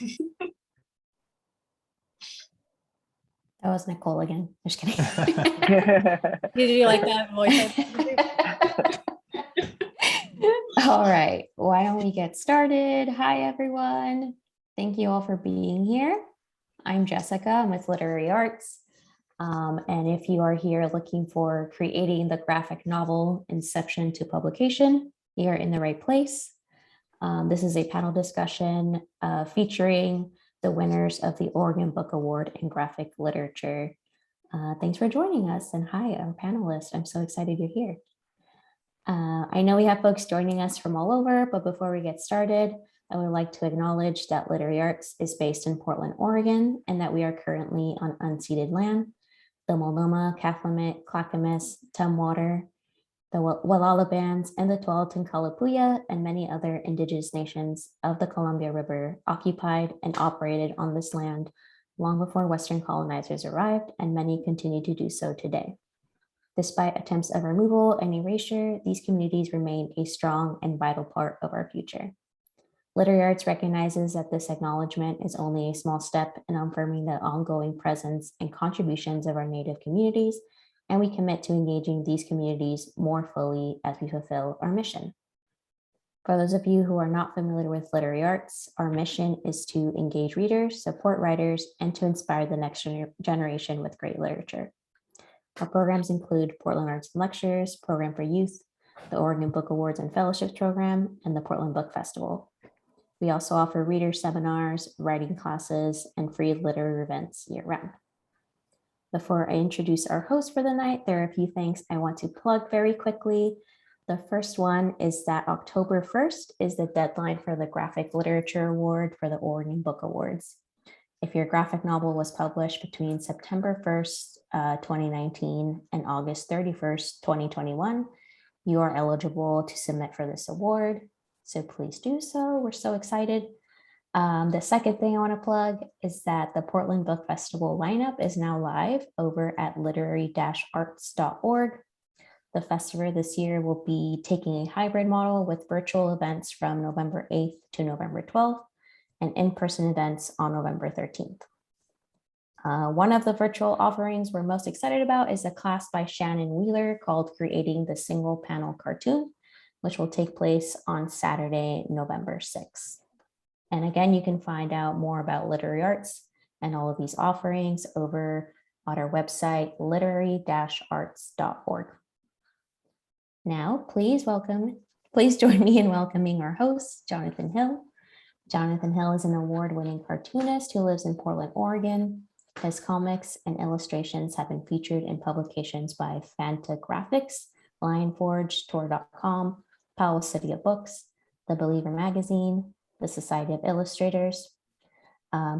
That was Nicole again. Just kidding. Did you like that voice? All right, why don't we get started? Hi, everyone. Thank you all for being here. I'm Jessica. I'm with Literary Arts. And if you are here looking for creating the graphic novel Inception to publication, you're in the right place. This is a panel discussion featuring the winners of the Oregon Book Award in Graphic Literature. Thanks for joining us, and hi, our panelists. I'm so excited you're here. I know we have folks joining us from all over, but before we get started, I would like to acknowledge that Literary Arts is based in Portland, Oregon, and that we are currently on unceded land. The Multnomah, Cathlamet, Clackamas, Tumwater, the Wallala bands, and the Tualatin Kalapuya, and many other indigenous nations of the Columbia River occupied and operated on this land long before Western colonizers arrived, and many continue to do so today. Despite attempts of removal and erasure, these communities remain a strong and vital part of our future. Literary Arts recognizes that this acknowledgement is only a small step in affirming the ongoing presence and contributions of our Native communities, and we commit to engaging these communities more fully as we fulfill our mission. For those of you who are not familiar with Literary Arts, our mission is to engage readers, support writers, and to inspire the next generation with great literature. Our programs include Portland Arts and Lectures, Program for Youth, the Oregon Book Awards and Fellowships Program, and the Portland Book Festival. We also offer reader seminars, writing classes, and free literary events year-round. Before I introduce our host for the night, there are a few things I want to plug very quickly. The first one is that October 1st is the deadline for the Graphic Literature Award for the Oregon Book Awards. If your graphic novel was published between September 1st, 2019 and August 31st, 2021, you are eligible to submit for this award. So please do so. We're so excited. The second thing I want to plug is that the Portland Book Festival lineup is now live over at literary-arts.org. The festival this year will be taking a hybrid model with virtual events from November 8th to November 12th and in-person events on November 13th. One of the virtual offerings we're most excited about is a class by Shannon Wheeler called Creating the Single Panel Cartoon, which will take place on Saturday, November 6th. And again, you can find out more about Literary Arts and all of these offerings over on our website, literary-arts.org. Now, please join me in welcoming our host, Jonathan Hill. Jonathan Hill is an award-winning cartoonist who lives in Portland, Oregon. His comics and illustrations have been featured in publications by Fantagraphics, Lionforge, Tor.com, Powell City of Books, The Believer Magazine, the Society of Illustrators.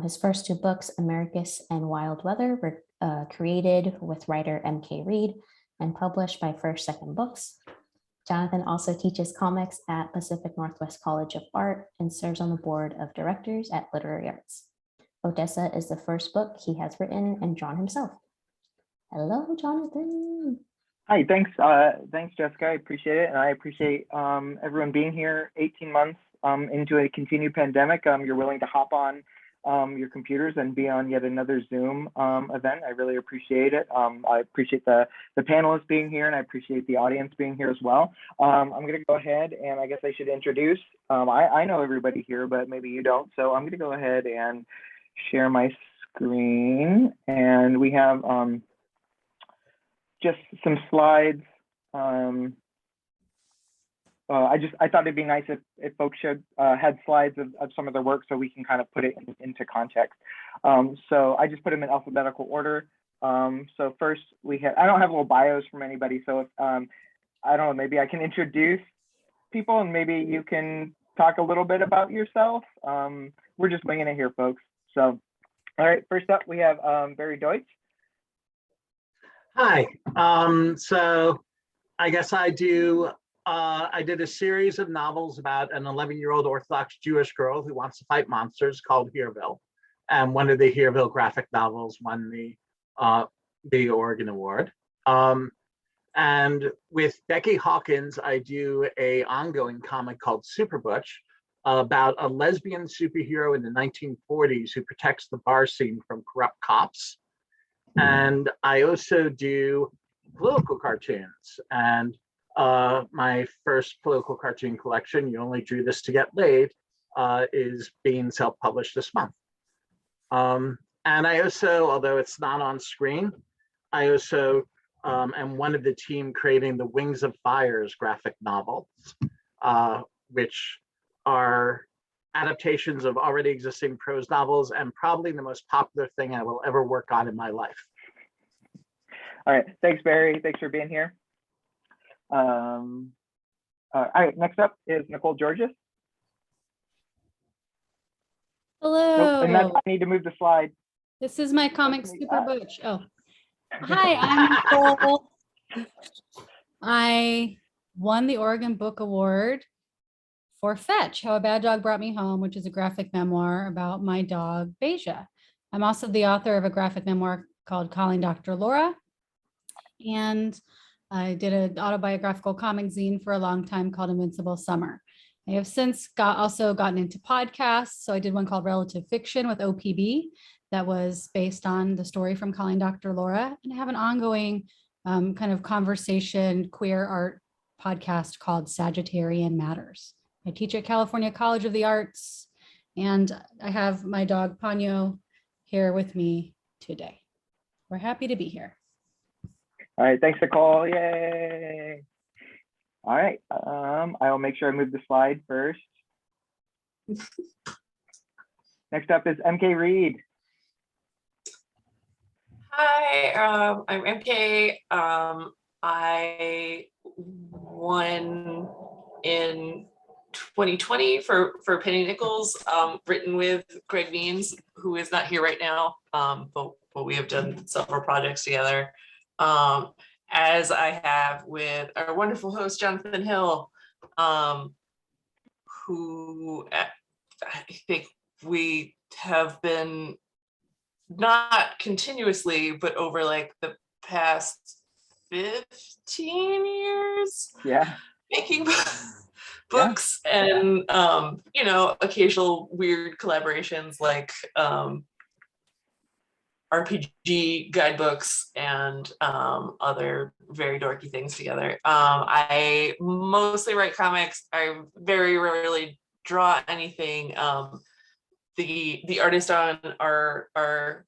His first two books, Americus and Wild Weather, were created with writer M.K. Reed and published by First Second Books. Jonathan also teaches comics at Pacific Northwest College of Art and serves on the board of directors at Literary Arts. Odessa is the first book he has written and drawn himself. Hello, Jonathan. Hi, thanks, Jessica. I appreciate it, and I appreciate everyone being here. 18 months into a continued pandemic, you're willing to hop on your computers and be on yet another Zoom event. I really appreciate it. I appreciate the panelists being here, and I appreciate the audience being here as well. I'm going to go ahead, and I guess I should introduce. I know everybody here, but maybe you don't. So I'm going to go ahead and share my screen, and we have just some slides. I thought it'd be nice if folks had slides of some of their work so we can kind of put it into context. So I just put them in alphabetical order. So first I don't have little bios from anybody. So if, I don't know, maybe I can introduce people and maybe you can talk a little bit about yourself. We're just winging it here, folks. So, all right, first up we have Barry Deutsch. Hi, so I guess I did a series of novels about an 11-year-old Orthodox Jewish girl who wants to fight monsters called Hereville. And one of the Hereville graphic novels won the Oregon Award. And with Becky Hawkins, I do an ongoing comic called Super Butch, about a lesbian superhero in the 1940s who protects the bar scene from corrupt cops. And I also do political cartoons. And my first political cartoon collection, You Only Drew This to Get Laid, is being self-published this month. And I also, although it's not on screen, I also am one of the team creating the Wings of Fire's graphic novels, which are adaptations of already existing prose novels and probably the most popular thing I will ever work on in my life. All right, thanks, Barry. Thanks for being here. All right, next up is Nicole Georges. Hello. Nope, and I need to move the slide. This is my comic Super Butch. Oh, hi, I'm Nicole. I won the Oregon Book Award for Fetch, How a Bad Dog Brought Me Home, which is a graphic memoir about my dog, Beja. I'm also the author of a graphic memoir called Calling Dr. Laura. And I did an autobiographical comic zine for a long time called Invincible Summer. I have since also gotten into podcasts. So I did one called Relative Fiction with OPB that was based on the story from Calling Dr. Laura. And I have an ongoing kind of conversation queer art podcast called Sagittarian Matters. I teach at California College of the Arts, and I have my dog Ponyo here with me today. We're happy to be here. All right, thanks, Nicole. Yay. All right, I'll make sure I move the slide first. Next up is MK Reed. Hi, I'm MK. I won in 2020 for Penny Nichols, written with Greg Means, who is not here right now, but we have done several projects together. As I have with our wonderful host, Jonathan Hill, who I think we have been not continuously, but over like the past 15 years, making books and occasional weird collaborations like RPG guidebooks and other very dorky things together. I mostly write comics. I very rarely draw anything. The artist on our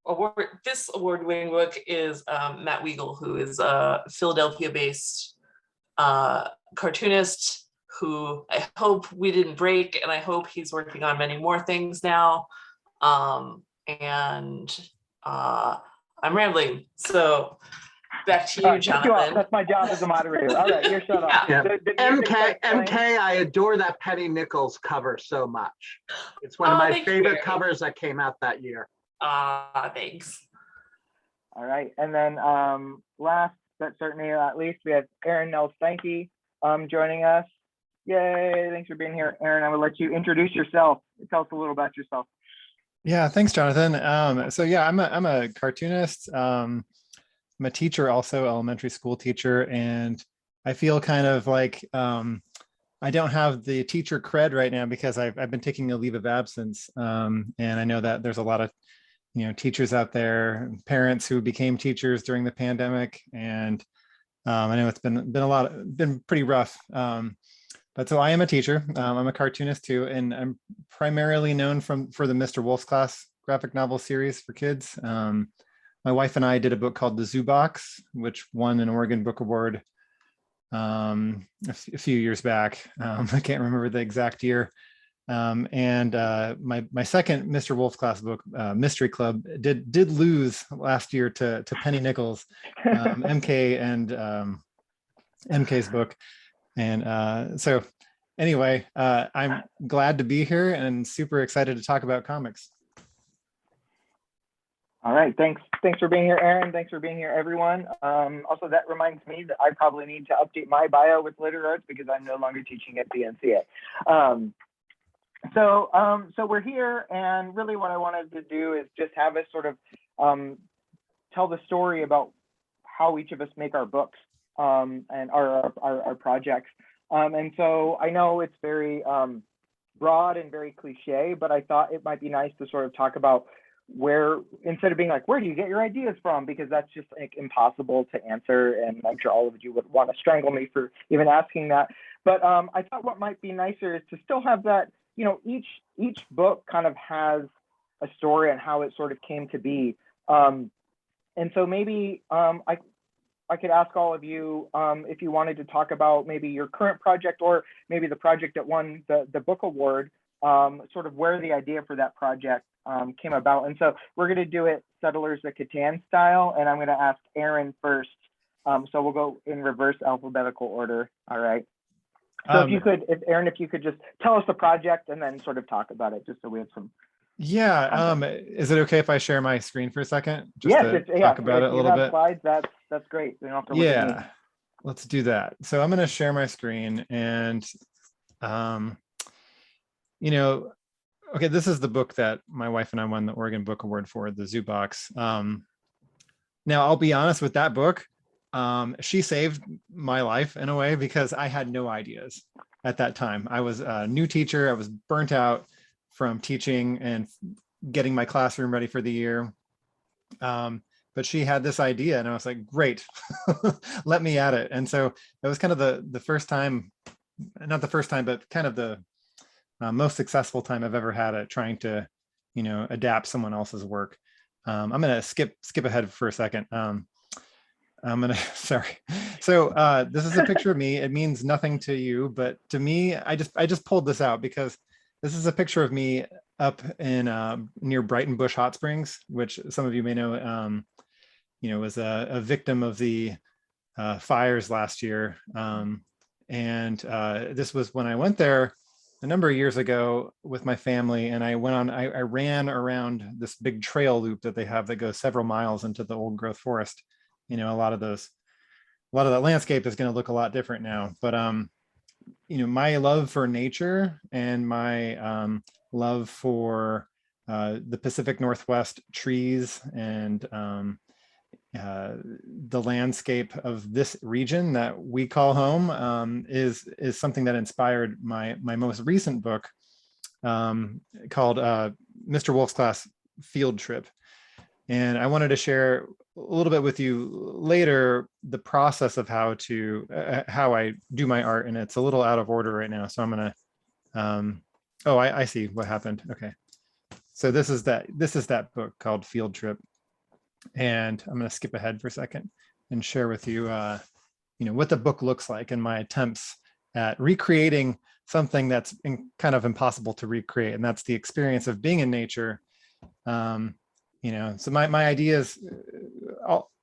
award-winning book is Matt Weigel, who is a Philadelphia-based cartoonist who I hope we didn't break, and I hope he's working on many more things now. I'm rambling, so back to you, Jonathan. That's my job as a moderator. All right, you're shut up. Yeah. MK, I adore that Penny Nichols cover so much. It's one of my favorite covers that came out that year. Thanks. All right, and then last but certainly not least, we have Aron Nels Steinke joining us. Yay, thanks for being here. Aron, I will let you introduce yourself. Tell us a little about yourself. Yeah, thanks, Jonathan. So yeah, I'm a cartoonist. I'm a teacher, also elementary school teacher, and I feel kind of like I don't have the teacher cred right now because I've been taking a leave of absence, and I know that there's a lot of teachers out there, parents who became teachers during the pandemic, and I know it's been pretty rough. But so I am a teacher. I'm a cartoonist too, and I'm primarily known for the Mr. Wolf's Class graphic novel series for kids. My wife and I did a book called The Zoo Box, which won an Oregon Book Award a few years back. I can't remember the exact year. And my second Mr. Wolf's Class book, Mystery Club, did lose last year to Penny Nichols, MK and MK's book. And so anyway, I'm glad to be here and super excited to talk about comics. All right, thanks for being here, Aron. Thanks for being here, everyone. Also, that reminds me that I probably need to update my bio with literary arts because I'm no longer teaching at the NCA. So we're here, and really what I wanted to do is just have us sort of tell the story about how each of us make our books and our projects. And so I know it's very broad and very cliche, but I thought it might be nice to sort of talk about where, instead of being like, where do you get your ideas from? Because that's just like impossible to answer. And I'm sure all of you would want to strangle me for even asking that. But I thought what might be nicer is to still have that, you know, each book kind of has a story and how it sort of came to be. And so maybe I could ask all of you if you wanted to talk about maybe your current project or maybe the project that won the book award, sort of where the idea for that project came about. And so we're going to do it Settlers of Catan style, and I'm going to ask Aron first. So we'll go in reverse alphabetical order. All right. So Aron, if you could just tell us the project and then sort of talk about it, just so we have some. Yeah. Is it okay if I share my screen for a second? Just Yes, to talk about it a little bit. Slides, that's great. You don't have to look at me. Yeah, let's do that. So I'm going to share my screen and, you know, okay, this is the book that my wife and I won the Oregon Book Award for, the Zoo Box. Now, I'll be honest with that book. She saved my life in a way because I had no ideas at that time. I was a new teacher. I was burnt out from teaching and getting my classroom ready for the year. But she had this idea and I was like, great, let me at it. And so it was kind of the first time, not the first time, but kind of the most successful time I've ever had at trying to, you know, adapt someone else's work. I'm going to skip ahead for a second. I'm going to, sorry. So this is a picture of me. It means nothing to you, but to me, I just pulled this out because this is a picture of me up in near Brighton Bush Hot Springs, which some of you may know, you know, was a victim of the fires last year. This was when I went there a number of years ago with my family, and I ran around this big trail loop that they have that goes several miles into the old growth forest. You know, a lot of that landscape is going to look a lot different now, but you know, my love for nature and my love for the Pacific Northwest trees and the landscape of this region that we call home is something that inspired my most recent book called Mr. Wolf's Class Field Trip. And I wanted to share a little bit with you later the process of how I do my art, and it's a little out of order right now. So I'm gonna I see what happened. Okay, so this is that book called Field Trip, and I'm gonna skip ahead for a second and share with you you know, what the book looks like and my attempts at recreating something that's kind of impossible to recreate, and that's the experience of being in nature. You know, so my ideas,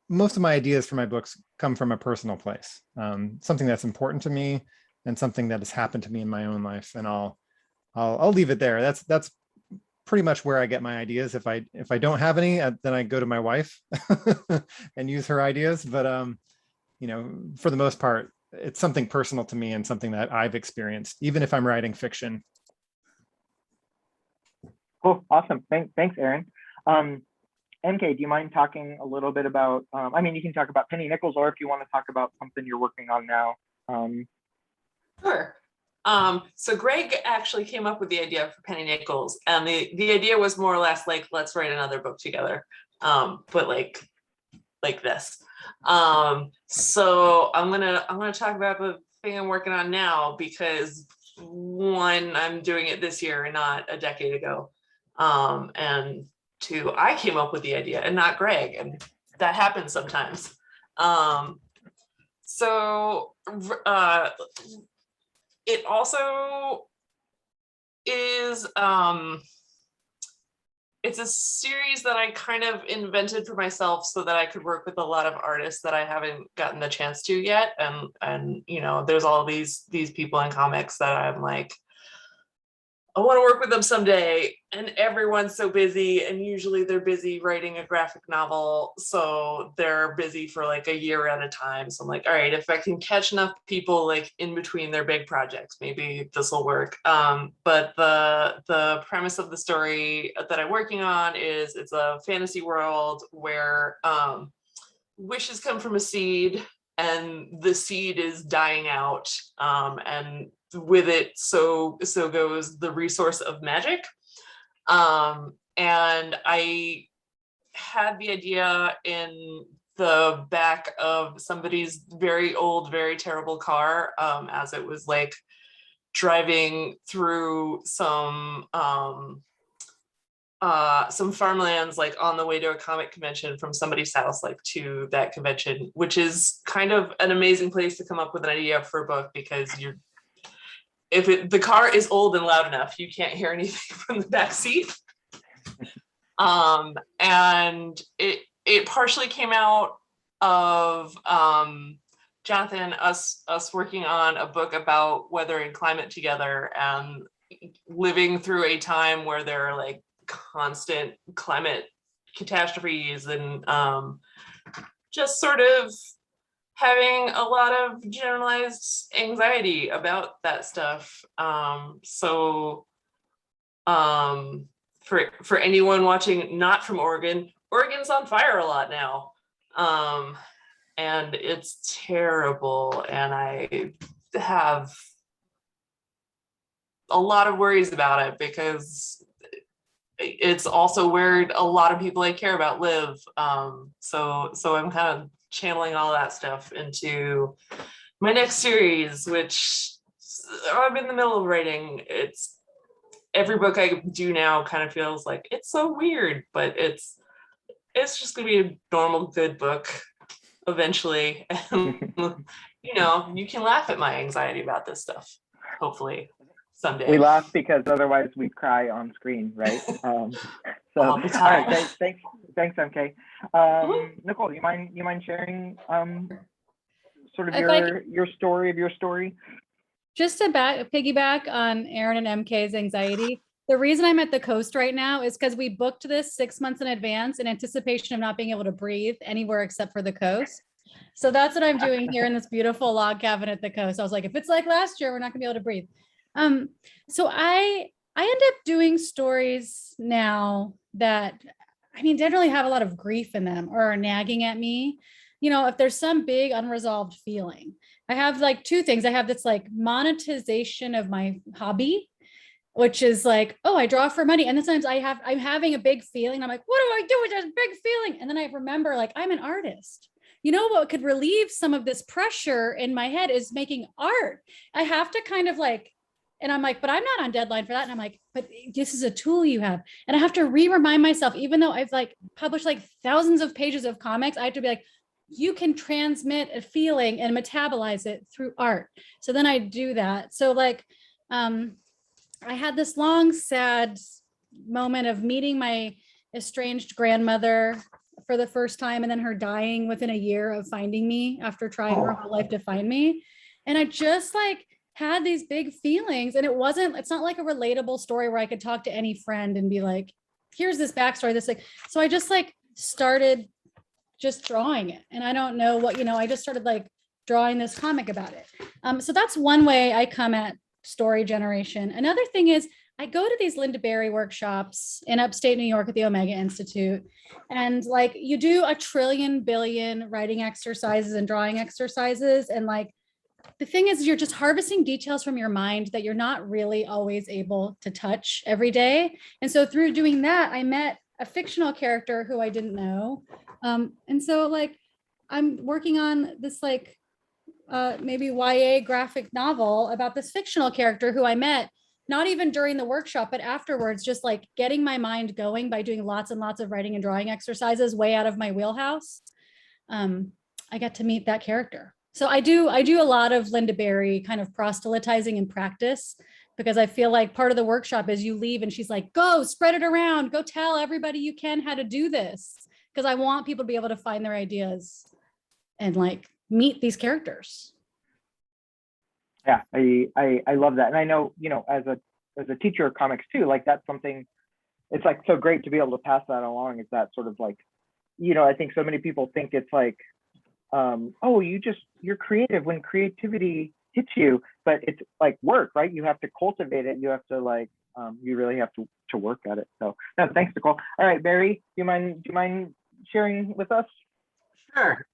most of my ideas for my books come from a personal place, something that's important to me and something that has happened to me in my own life. And I'll leave it there. That's pretty much where I get my ideas. If I don't have any, then I go to my wife and use her ideas. But you know, for the most part, it's something personal to me and something that I've experienced, even if I'm writing fiction. Cool, awesome. Thanks, Aron. MK, do you mind talking a little bit about, I mean, you can talk about Penny Nichols, or if you want to talk about something you're working on now. Sure. So Greg actually came up with the idea for Penny Nichols, and the idea was more or less like, let's write another book together, but like this. So I'm gonna talk about the thing I'm working on now, because one, I'm doing it this year and not a decade ago. And two, I came up with the idea and not Greg, and that happens sometimes. So it also is, it's a series that I kind of invented for myself so that I could work with a lot of artists that I haven't gotten the chance to yet. And you know, there's all these people in comics that I'm like, I want to work with them someday, and everyone's so busy, and usually they're busy writing a graphic novel, so they're busy for like a year at a time. So I'm like, all right, if I can catch enough people like in between their big projects, maybe this will work. But the premise of the story that I'm working on is it's a fantasy world where wishes come from a seed, and the seed is dying out, and with it, so goes the resource of magic. And I had the idea in the back of somebody's very old, very terrible car, as it was like driving through some farmlands, like on the way to a comic convention from somebody's house, like to that convention, which is kind of an amazing place to come up with an idea for a book, because the car is old and loud enough, you can't hear anything from the back seat. And it partially came out of Jonathan, us working on a book about weather and climate together, and living through a time where there are like constant climate catastrophes, and just sort of having a lot of generalized anxiety about that stuff. For anyone watching not from Oregon, Oregon's on fire a lot now. And it's terrible. And I have a lot of worries about it, because it's also where a lot of people I care about live. So I'm kind of channeling all that stuff into my next series, which I'm in the middle of writing. It's every book I do now kind of feels like it's so weird, but it's just gonna be a normal good book eventually. And you can laugh at my anxiety about this stuff, hopefully someday. We laugh because otherwise we cry on screen, right? All the time. All right, thanks, MK. Nicole, you mind sharing sort of your story of your story? Just to piggyback on Aron and MK's anxiety, the reason I'm at the coast right now is because we booked this 6 months in advance in anticipation of not being able to breathe anywhere except for the coast. So that's what I'm doing here in this beautiful log cabin at the coast. I was like, if it's like last year, we're not gonna be able to breathe. So I end up doing stories now that, generally have a lot of grief in them or are nagging at me. If there's some big unresolved feeling, I have like two things. I have this like monetization of my hobby, which is like, oh, I draw for money. And then sometimes I'm having a big feeling. I'm like, what do I do with this big feeling? And then I remember, like, I'm an artist. What could relieve some of this pressure in my head is making art. I have to kind of like, and I'm like, but I'm not on deadline for that. And I'm like, but this is a tool you have. And I have to remind myself, even though I've like published like thousands of pages of comics, I have to be like, you can transmit a feeling and metabolize it through art. So then I do that. So like, I had this long, sad moment of meeting my estranged grandmother for the first time, and then her dying within a year of finding me after trying her whole life to find me. And I just like had these big feelings, and it's not like a relatable story where I could talk to any friend and be like, here's this backstory, this like, so I just like started just drawing it. And I don't know what, I just started like drawing this comic about it. So that's one way I come at story generation. Another thing is I go to these Linda Berry workshops in upstate New York at the Omega Institute. And like you do a trillion billion writing exercises and drawing exercises. And like, the thing is you're just harvesting details from your mind that you're not really always able to touch every day. And so through doing that, I met a fictional character who I didn't know. And so like, I'm working on this like, maybe YA graphic novel about this fictional character who I met, not even during the workshop, but afterwards, just like getting my mind going by doing lots and lots of writing and drawing exercises way out of my wheelhouse. I got to meet that character. So I do a lot of Linda Berry kind of proselytizing in practice, because I feel like part of the workshop is you leave and she's like, go spread it around, go tell everybody you can how to do this. Because I want people to be able to find their ideas and like meet these characters. Yeah, I love that. And I know, as a teacher of comics too, like that's something, it's like so great to be able to pass that along. Is that sort of like, I think so many people think it's like, oh, you're creative when creativity hits you, but it's like work, right? You have to cultivate it. You have to like, you really have to work at it. So no, thanks, Nicole. All right, Barry, do you mind sharing with us? Sure.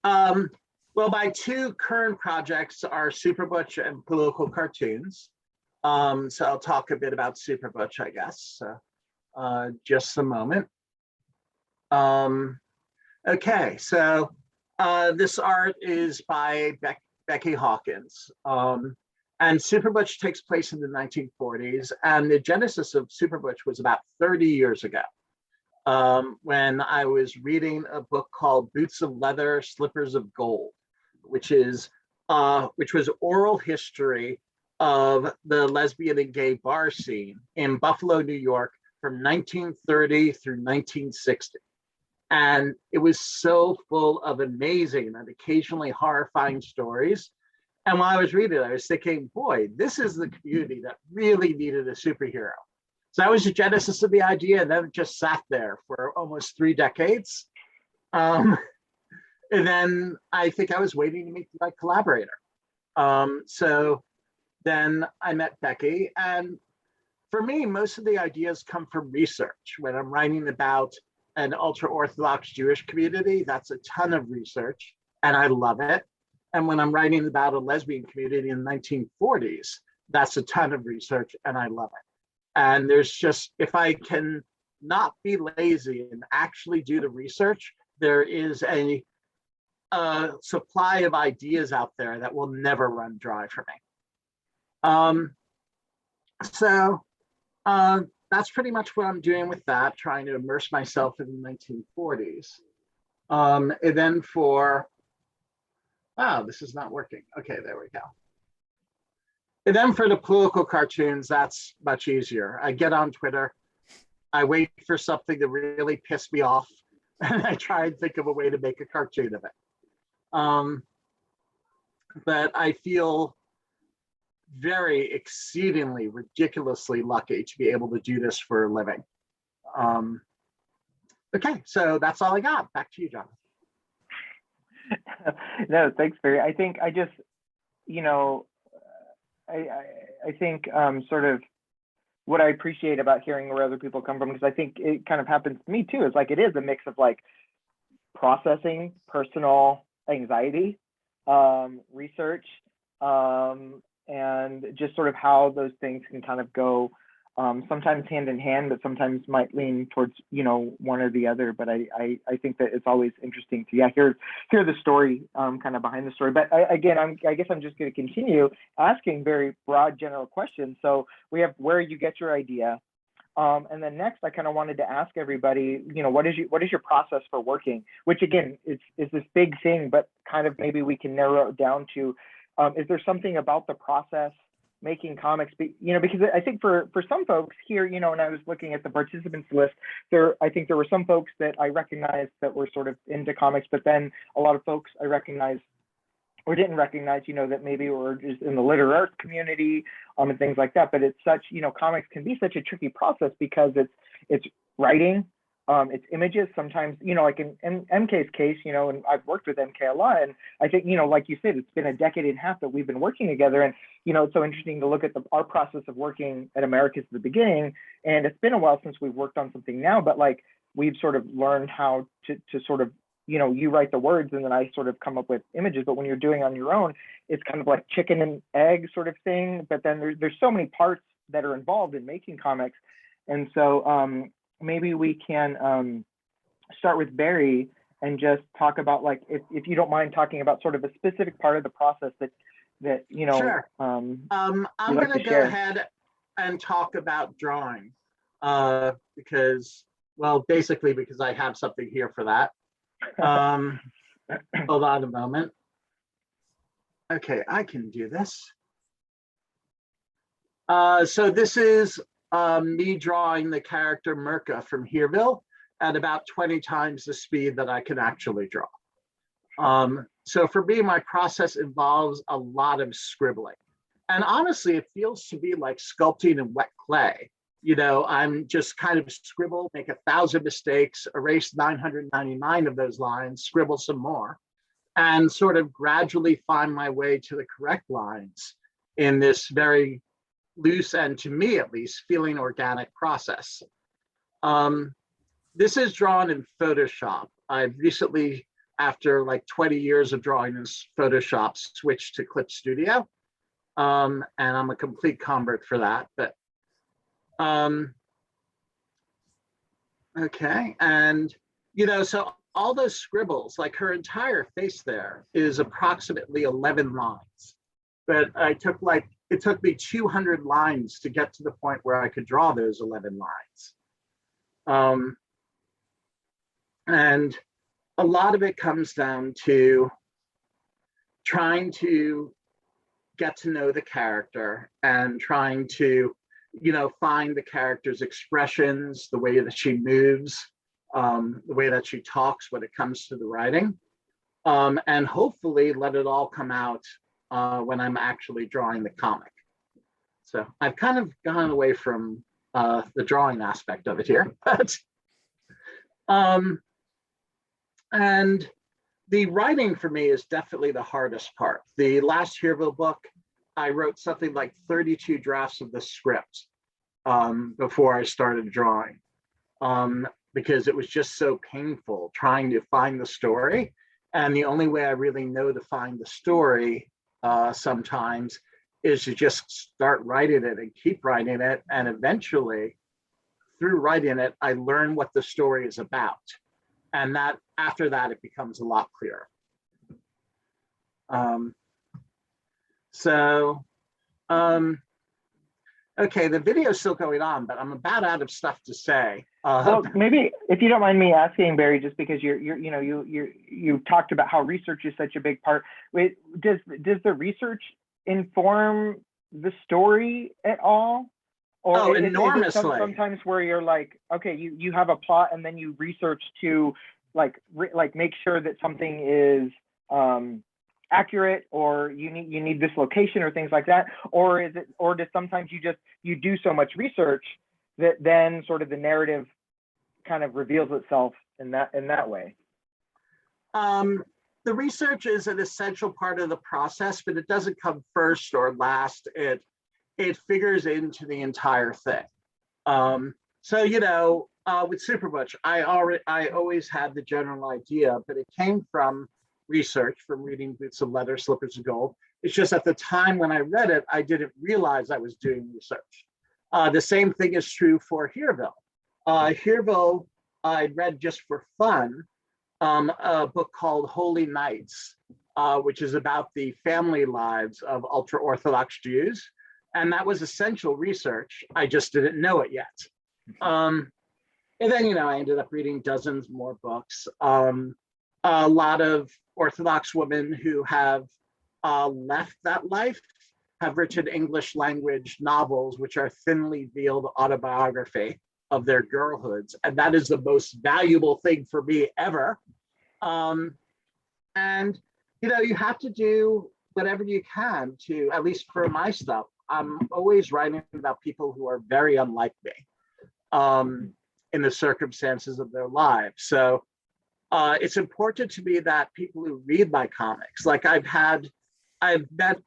Well, my two current projects are Super Butch and political cartoons. So I'll talk a bit about Super Butch, I guess. So, just a moment. Okay, so this art is by Becky Hawkins. And Super Butch takes place in the 1940s, and the genesis of Super Butch was about 30 years ago, when I was reading a book called Boots of Leather, Slippers of Gold, which was oral history of the lesbian and gay bar scene in Buffalo, New York from 1930 through 1960. And it was so full of amazing and occasionally horrifying stories. And while I was reading it, I was thinking, boy, this is the community that really needed a superhero. So that was the genesis of the idea, and then it just sat there for almost 3 decades. And then I think I was waiting to meet my collaborator. So then I met Becky, and for me, most of the ideas come from research. When I'm writing about an ultra-Orthodox Jewish community, that's a ton of research, and I love it. And when I'm writing about a lesbian community in the 1940s, that's a ton of research, and I love it. And there's just, if I can not be lazy and actually do the research, there is a supply of ideas out there that will never run dry for me. That's pretty much what I'm doing with that, trying to immerse myself in the 1940s. And then for, wow, this is not working. Okay, there we go. And then for the political cartoons, that's much easier. I get on Twitter, I wait for something to really piss me off, and I try and think of a way to make a cartoon of it. But I feel very exceedingly ridiculously lucky to be able to do this for a living. Okay, so that's all I got. Back to you, John. No, thanks, Barry. I think I just, you know, I think sort of what I appreciate about hearing where other people come from, because I think it kind of happens to me too, is like it is a mix of like processing personal anxiety, research, and just sort of how those things can kind of go sometimes hand in hand, but sometimes might lean towards, you know, one or the other. But I think that it's always interesting to hear the story kind of behind the story. But I guess I'm just going to continue asking very broad general questions. So we have where you get your idea. And then next, I kind of wanted to ask everybody, you know, what is your process for working? Which again, is this big thing, but kind of maybe we can narrow it down to, is there something about the process making comics, you know, because I think for some folks here, you know, and I was looking at the participants list there, I think there were some folks that I recognized that were sort of into comics, but then a lot of folks I recognized or didn't recognize, you know, that maybe were just in the literary arts community and things like that. But it's such, you know, comics can be such a tricky process because it's writing, it's images sometimes, you know, like in MK's case, you know, and I've worked with MK a lot. And I think, you know, like you said, it's been a decade and a half that we've been working together. And, you know, it's so interesting to look at our process of working at Americas at the beginning. And it's been a while since we've worked on something now, but like we've sort of learned how to sort of, you know, you write the words and then I sort of come up with images. But when you're doing on your own, it's kind of like chicken and egg sort of thing. But then there's so many parts that are involved in making comics. And so maybe we can start with Barry and just talk about, like, if you don't mind talking about sort of a specific part of the process that you know. Sure. I'm going to go ahead and talk about drawing because, well, basically because I have something here for that. Hold on a moment. Okay, I can do this. So this is me drawing the character Mirka from Hereville at about 20 times the speed that I can actually draw. So for me, my process involves a lot of scribbling. And honestly, it feels to be like sculpting in wet clay. You know, I'm just kind of scribble, make 1,000 mistakes, erase 999 of those lines, scribble some more, and sort of gradually find my way to the correct lines in this very loose and, to me at least, feeling organic process. This is drawn in Photoshop. I've recently, after like 20 years of drawing in Photoshop, switched to Clip Studio. And I'm a complete convert for that. But okay, and so all those scribbles, like her entire face there is approximately 11 lines. But it took me 200 lines to get to the point where I could draw those 11 lines. And a lot of it comes down to trying to get to know the character and trying to, find the character's expressions, the way that she moves, the way that she talks when it comes to the writing, and hopefully let it all come out when I'm actually drawing the comic. So I've kind of gone away from the drawing aspect of it here, but and the writing for me is definitely the hardest part. The last Hereville book, I wrote something like 32 drafts of the script before I started drawing, because it was just so painful trying to find the story. And the only way I really know to find the story sometimes is to just start writing it and keep writing it. And eventually, through writing it, I learn what the story is about. And that after that, it becomes a lot clearer. Okay, the video is still going on, but I'm about out of stuff to say. Well, maybe if you don't mind me asking, Barry, just because you talked about how research is such a big part. Does the research inform the story at all? Or enormously. Sometimes where you're like, okay, you have a plot and then you research to like make sure that something is accurate, or you need this location or things like that, or does sometimes you do so much research that then sort of the narrative kind of reveals itself in that way? The research is an essential part of the process, but it doesn't come first or last. It figures into the entire thing. So with Super Butch, I always had the general idea, but it came from research, from reading Boots of Leather, Slippers of Gold. It's just at the time when I read it, I didn't realize I was doing research. The same thing is true for Hereville. Hereville, I read just for fun, a book called Holy Nights, which is about the family lives of ultra-Orthodox Jews. And that was essential research. I just didn't know it yet. And then, I ended up reading dozens more books. A lot of Orthodox women who have left that life have written English language novels, which are thinly veiled autobiography of their girlhoods. And that is the most valuable thing for me ever. And, you have to do whatever you can to, at least for my stuff, I'm always writing about people who are very unlike me in the circumstances of their lives. So it's important to me that people who read my comics, like I've met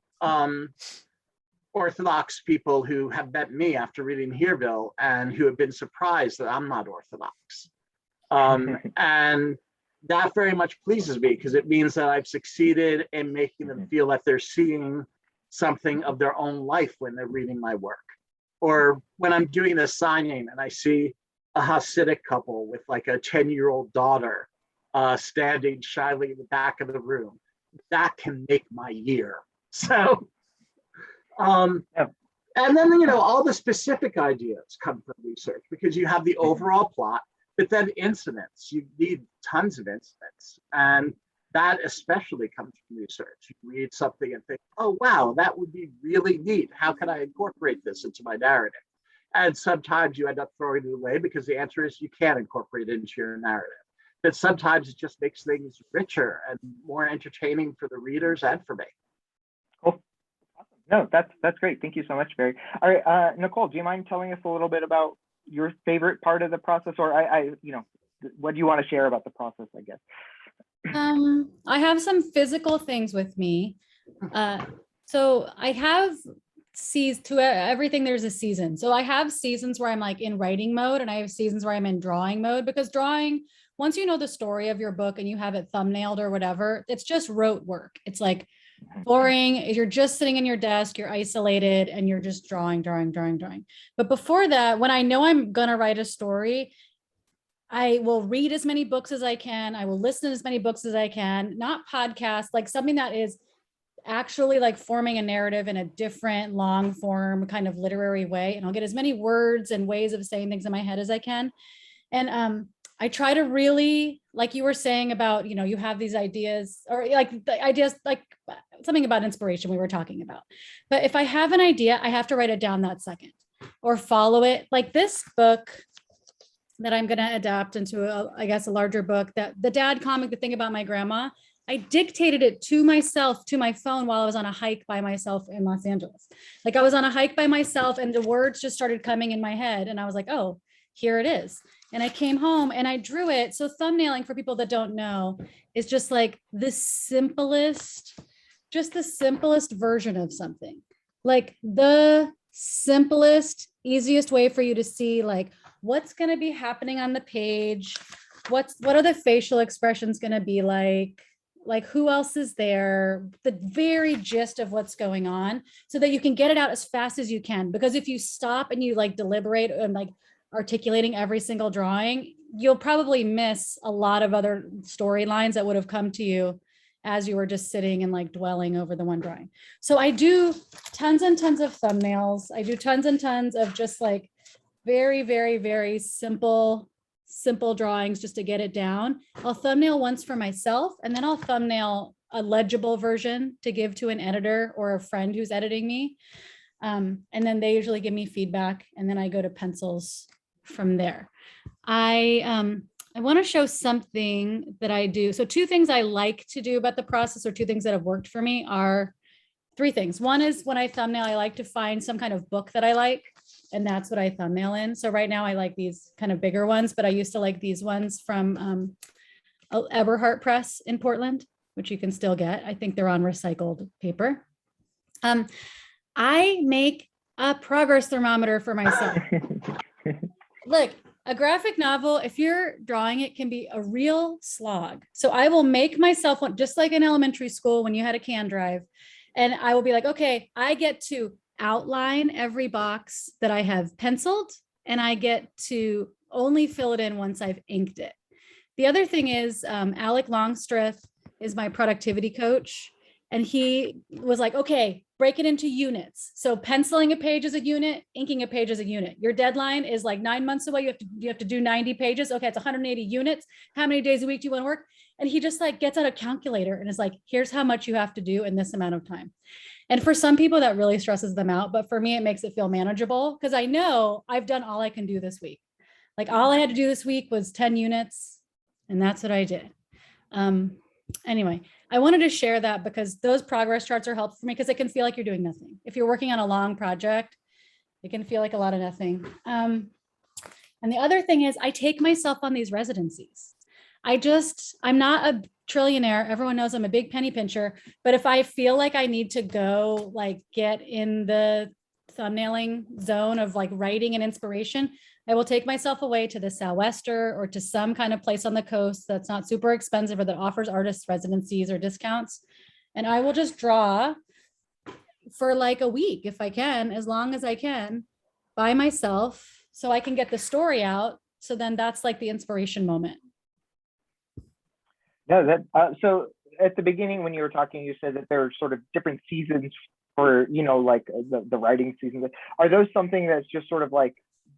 Orthodox people who have met me after reading Hereville and who have been surprised that I'm not Orthodox. And that very much pleases me because it means that I've succeeded in making them feel that they're seeing something of their own life when they're reading my work. Or when I'm doing a signing and I see a Hasidic couple with like a 10-year-old daughter standing shyly in the back of the room, that can make my year. So, and then, all the specific ideas come from research because you have the overall plot, but then incidents, you need tons of incidents. And that especially comes from research. You read something and think, oh, wow, that would be really neat. How can I incorporate this into my narrative? And sometimes you end up throwing it away because the answer is you can't incorporate it into your narrative. But sometimes it just makes things richer and more entertaining for the readers and for me. Cool. Awesome. No, that's great. Thank you so much, Barry. All right, Nicole, do you mind telling us a little bit about your favorite part of the process, or what do you want to share about the process, I guess? I have some physical things with me. So I have to everything, there's a season. So I have seasons where I'm like in writing mode and I have seasons where I'm in drawing mode, because drawing, once you know the story of your book and you have it thumbnailed or whatever, it's just rote work. It's like boring. You're just sitting in your desk, you're isolated, and you're just drawing. But before that, when I know I'm gonna write a story, I will read as many books as I can. I will listen to as many books as I can, not podcasts, like something that is actually like forming a narrative in a different long form kind of literary way. And I'll get as many words and ways of saying things in my head as I can. And I try to really, like you were saying about, you have these ideas, or like the ideas, like something about inspiration we were talking about. But if I have an idea, I have to write it down that second or follow it. Like this book that I'm going to adapt into, a larger book, that the dad comic, The Thing About My Grandma, I dictated it to myself, to my phone, while I was on a hike by myself in Los Angeles. Like I was on a hike by myself and the words just started coming in my head. And I was like, oh, here it is. And I came home and I drew it. So thumbnailing, for people that don't know, is just like the simplest version of something. Like the simplest, easiest way for you to see like what's going to be happening on the page. What are the facial expressions going to be like who else is there, the very gist of what's going on, so that you can get it out as fast as you can. Because if you stop and you like deliberate and like articulating every single drawing, you'll probably miss a lot of other storylines that would have come to you as you were just sitting and like dwelling over the one drawing. So I do tons and tons of thumbnails. I do tons and tons of just like very, very, very simple drawings just to get it down. I'll thumbnail once for myself, and then I'll thumbnail a legible version to give to an editor or a friend who's editing me. And then they usually give me feedback, and then I go to pencils from there. I want to show something that I do. So 2 things I like to do about the process, or 2 things that have worked for me, are 3 things. One is when I thumbnail, I like to find some kind of book that I like, and that's what I thumbnail in. So right now I like these kind of bigger ones, but I used to like these ones from Eberhart Press in Portland, which you can still get. I think they're on recycled paper. I make a progress thermometer for myself. Look, a graphic novel, if you're drawing it, can be a real slog. So I will make myself one, just like in elementary school when you had a can drive. And I will be like, okay, I get to outline every box that I have penciled, and I get to only fill it in once I've inked it. The other thing is Alec Longstreth is my productivity coach. And he was like, okay, break it into units. So penciling a page is a unit, inking a page is a unit. Your deadline is like 9 months away. You have to do 90 pages. Okay, it's 180 units. How many days a week do you want to work? And he just like gets out a calculator and is like, here's how much you have to do in this amount of time. And for some people that really stresses them out. But for me, it makes it feel manageable because I know I've done all I can do this week. Like all I had to do this week was 10 units. And that's what I did. Anyway, I wanted to share that because those progress charts are helpful for me because it can feel like you're doing nothing. If you're working on a long project, it can feel like a lot of nothing. And the other thing is I take myself on these residencies. I'm not a trillionaire. Everyone knows I'm a big penny pincher, but if I feel like I need to go like get in the thumbnailing zone of like writing and inspiration, I will take myself away to the Southwester or to some kind of place on the coast that's not super expensive or that offers artists residencies or discounts. And I will just draw for like a week if I can, as long as I can, by myself so I can get the story out. So then that's like the inspiration moment. No, so at the beginning when you were talking, you said that there are sort of different seasons for, like the writing seasons. Are those something that's just sort of like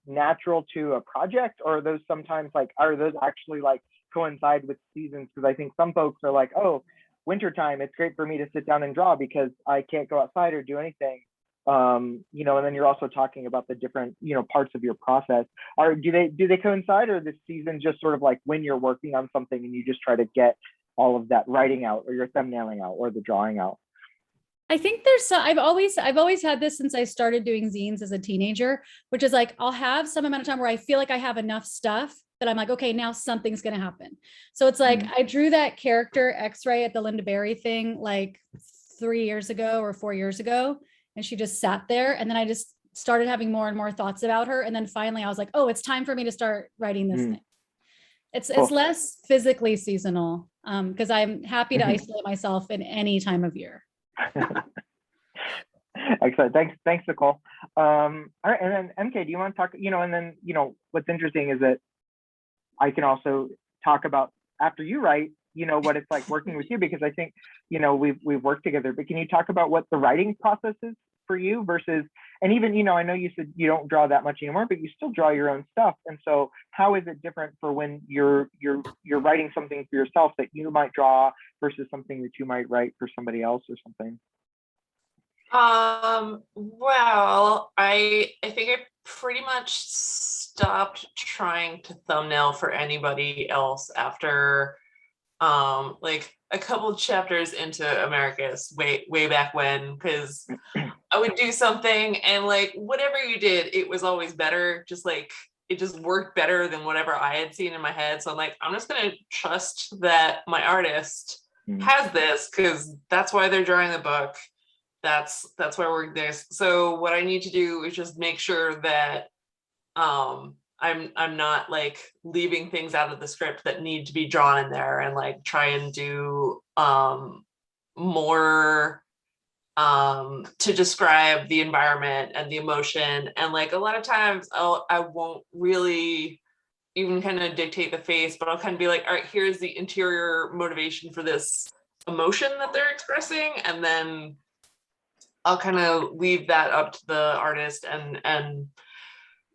natural to a project, or are those sometimes like, are those actually like coincide with seasons? Because I think some folks are like, oh, wintertime, it's great for me to sit down and draw because I can't go outside or do anything. And then you're also talking about the different, parts of your process. Do they coincide, or the season just sort of like when you're working on something and you just try to get all of that writing out, or your thumbnailing out, or the drawing out? I think I've always had this since I started doing zines as a teenager, which is like, I'll have some amount of time where I feel like I have enough stuff that I'm like, okay, now something's going to happen. So it's like, I drew that character X-Ray at the Linda Berry thing like 3 years ago or 4 years ago. And she just sat there. And then I just started having more and more thoughts about her. And then finally I was like, oh, it's time for me to start writing this thing. It's less physically seasonal because I'm happy to isolate myself in any time of year. Excellent. Thanks, Nicole. All right, and then MK, do you want to talk? And then what's interesting is that I can also talk about after you write, what it's like working with you, because I think we've worked together. But can you talk about what the writing process is for you versus, and even I know you said you don't draw that much anymore, but you still draw your own stuff. And so how is it different for when you're writing something for yourself that you might draw versus something that you might write for somebody else or something? Well, I think I pretty much stopped trying to thumbnail for anybody else after like a couple of chapters into Americus way back when, because I would do something and like whatever you did, it was always better. Just like it just worked better than whatever I had seen in my head. So I'm like, I'm just gonna trust that my artist has this, because that's why they're drawing the book. That's why we're there. So what I need to do is just make sure that I'm not like leaving things out of the script that need to be drawn in there, and like try and do more to describe the environment and the emotion. And like a lot of times I won't really even kind of dictate the face, but I'll kind of be like, all right, here's the interior motivation for this emotion that they're expressing, and then I'll kind of leave that up to the artist, and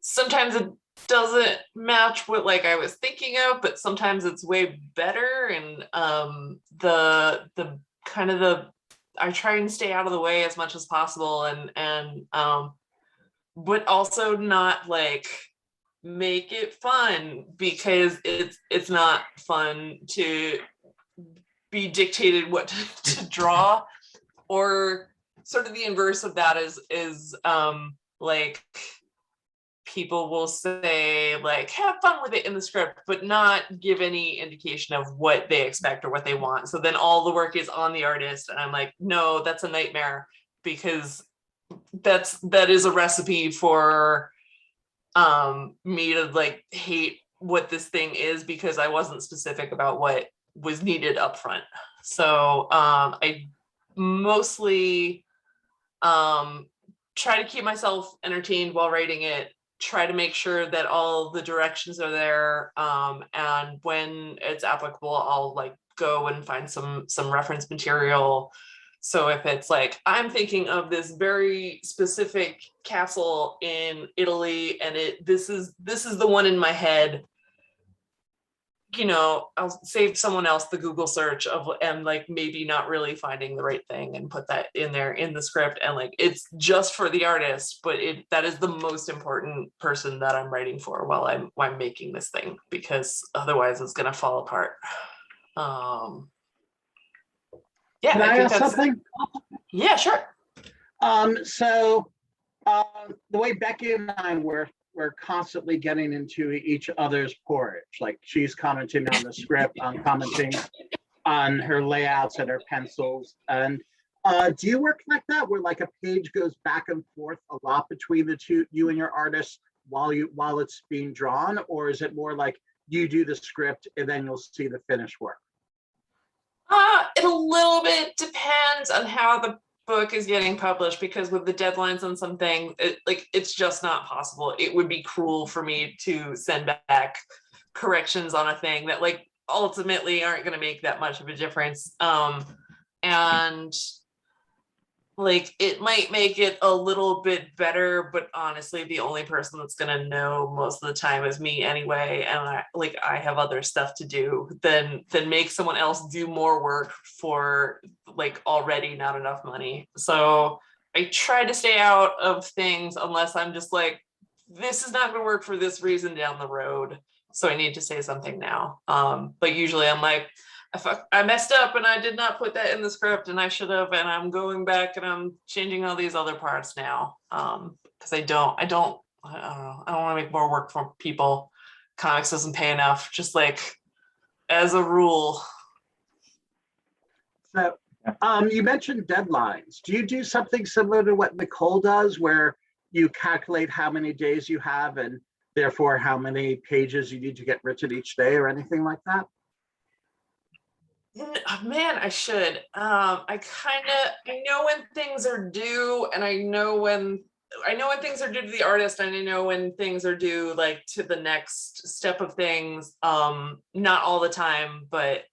sometimes it doesn't match what like I was thinking of, but sometimes it's way better. And I try and stay out of the way as much as possible, and but also not like make it fun, because it's not fun to be dictated what to draw. Or sort of the inverse of that is like people will say like have fun with it in the script, but not give any indication of what they expect or what they want. So then all the work is on the artist, and I'm like, no, that's a nightmare, because that is a recipe for me to like hate what this thing is, because I wasn't specific about what was needed up front. So I mostly try to keep myself entertained while writing it, try to make sure that all the directions are there, and when it's applicable, I'll like go and find some reference material. So if it's like I'm thinking of this very specific castle in Italy, and this is the one in my head, I'll save someone else the Google search of, and like maybe not really finding the right thing, and put that in there in the script. And like it's just for the artist, but that is the most important person that I'm writing for while I'm making this thing, because otherwise it's gonna fall apart. Yeah, Can I ask something? Yeah, sure. So the way Becky and I we're constantly getting into each other's porridge. Like she's commenting on the script, I'm commenting on her layouts and her pencils. And do you work like that, where like a page goes back and forth a lot between the two, you and your artist, while it's being drawn? Or is it more like you do the script and then you'll see the finished work? It a little bit depends on how the book is getting published, because with the deadlines on something, it's just not possible. It would be cruel for me to send back corrections on a thing that like ultimately aren't going to make that much of a difference. And like it might make it a little bit better, but honestly the only person that's going to know most of the time is me anyway, and I have other stuff to do than make someone else do more work for like already not enough money. So I try to stay out of things unless I'm just like, this is not going to work for this reason down the road, so I need to say something now. But usually I'm like, I messed up and I did not put that in the script, and I should have, and I'm going back and I'm changing all these other parts now, because I don't know, I don't want to make more work for people. Comics doesn't pay enough, just like as a rule. So you mentioned deadlines. Do you do something similar to what Nicole does, where you calculate how many days you have and therefore how many pages you need to get written each day, or anything like that? Man, I should. I know when things are due, and I know when things are due to the artist, and I know when things are due like to the next step of things. Not all the time, but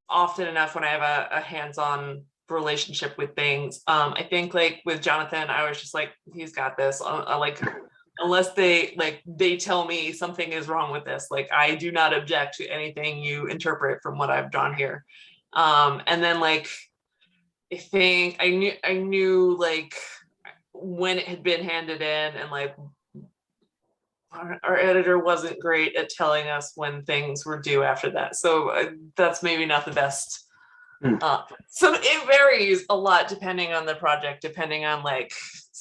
often enough when I have a hands-on relationship with things. I think like with Jonathan, I was just like, he's got this. I like, unless they tell me something is wrong with this, like I do not object to anything you interpret from what I've drawn here. And then like I think I knew like when it had been handed in, and like our editor wasn't great at telling us when things were due after that. So that's maybe not the best. So it varies a lot depending on the project, depending on like